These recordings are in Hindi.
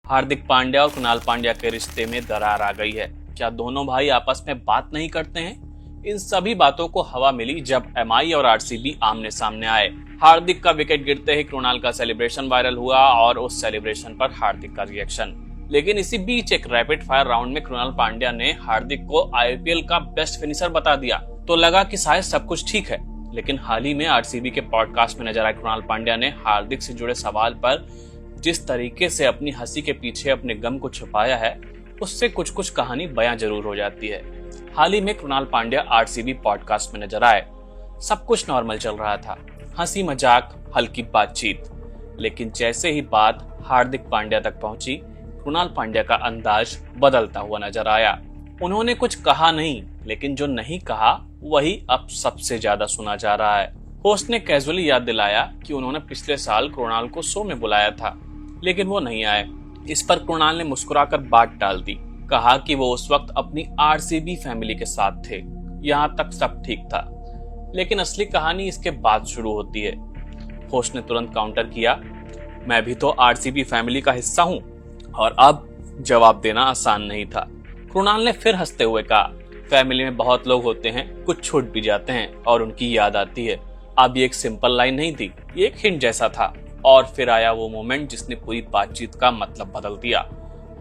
हार्दिक पांड्या और कृणाल पांड्या के रिश्ते में दरार आ गई है। क्या दोनों भाई आपस में बात नहीं करते हैं? इन सभी बातों को हवा मिली जब एमआई और आरसीबी आमने सामने आए। हार्दिक का विकेट गिरते ही कृणाल का सेलिब्रेशन वायरल हुआ और उस सेलिब्रेशन पर हार्दिक का रिएक्शन। लेकिन इसी बीच एक रैपिड फायर राउंड में कृणाल पांड्या ने हार्दिक को आईपीएल का बेस्ट फिनिशर बता दिया, तो लगा कि शायद सब कुछ ठीक है। लेकिन हाल ही में आरसीबी के पॉडकास्ट में नजर आए कृणाल पांड्या ने हार्दिक से जुड़े सवाल पर जिस तरीके से अपनी हंसी के पीछे अपने गम को छुपाया है, उससे कुछ कुछ कहानी बयां जरूर हो जाती है। हाल ही में कृणाल पांड्या आरसीबी पॉडकास्ट में नजर आए। सब कुछ नॉर्मल चल रहा था, हंसी मजाक, हल्की बातचीत। लेकिन जैसे ही बात हार्दिक पांड्या तक पहुंची, कृणाल पांड्या का अंदाज बदलता हुआ नजर आया। उन्होंने कुछ कहा नहीं, लेकिन जो नहीं कहा वही अब सबसे ज्यादा सुना जा रहा है। होस्ट ने कैजुअली याद दिलाया कि उन्होंने पिछले साल कृणाल को शो में बुलाया था, लेकिन वो नहीं आए। इस पर कृणाल ने मुस्कुराकर बात टाल दी, कहा कि वो उस वक्त अपनी आरसीबी फैमिली के साथ थे, यहाँ तक सब ठीक था। लेकिन असली कहानी इसके बाद शुरू होती है। होस्ट ने तुरंत काउंटर किया, मैं भी तो आरसीबी फैमिली का हिस्सा हूँ। और अब जवाब देना आसान नहीं था। कृणाल ने फिर हंसते हुए कहा, फैमिली में बहुत लोग होते हैं, कुछ छूट भी जाते हैं और उनकी याद आती है। अब ये एक सिंपल लाइन नहीं थी, ये एक हिंट जैसा था। और फिर आया वो मोमेंट जिसने पूरी बातचीत का मतलब बदल दिया।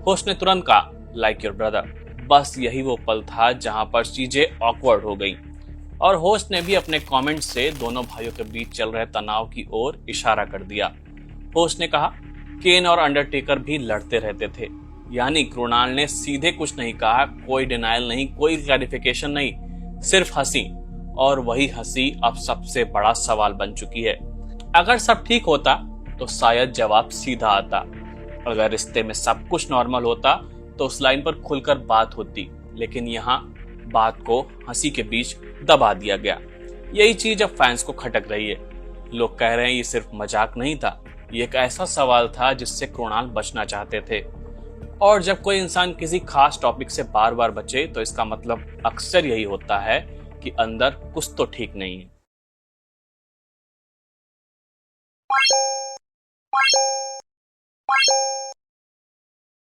होस्ट ने तुरंत कहा, लाइक योर ब्रदर। बस यही वो पल था जहां पर चीजें ऑकवर्ड हो गई। और होस्ट ने भी अपने कमेंट से दोनों भाइयों के बीच चल रहे तनाव की ओर इशारा कर दिया। होस्ट ने कहा, केन और अंडरटेकर भी लड़ते रहते थे। यानी कृणाल ने सीधे कुछ नहीं कहा, कोई डिनायल नहीं, कोई क्लैरिफिकेशन नहीं, सिर्फ हंसी। और वही हंसी अब सबसे बड़ा सवाल बन चुकी है। अगर सब ठीक होता तो शायद जवाब सीधा आता। अगर रिश्ते में सब कुछ नॉर्मल होता तो उस लाइन पर खुलकर बात होती। लेकिन यहाँ बात को हंसी के बीच दबा दिया गया। यही चीज अब फैंस को खटक रही है। लोग कह रहे हैं ये सिर्फ मजाक नहीं था, ये एक ऐसा सवाल था जिससे कृणाल बचना चाहते थे। और जब कोई इंसान किसी खास टॉपिक से बार बार बचे तो इसका मतलब अक्सर यही होता है कि अंदर कुछ तो ठीक नहीं है।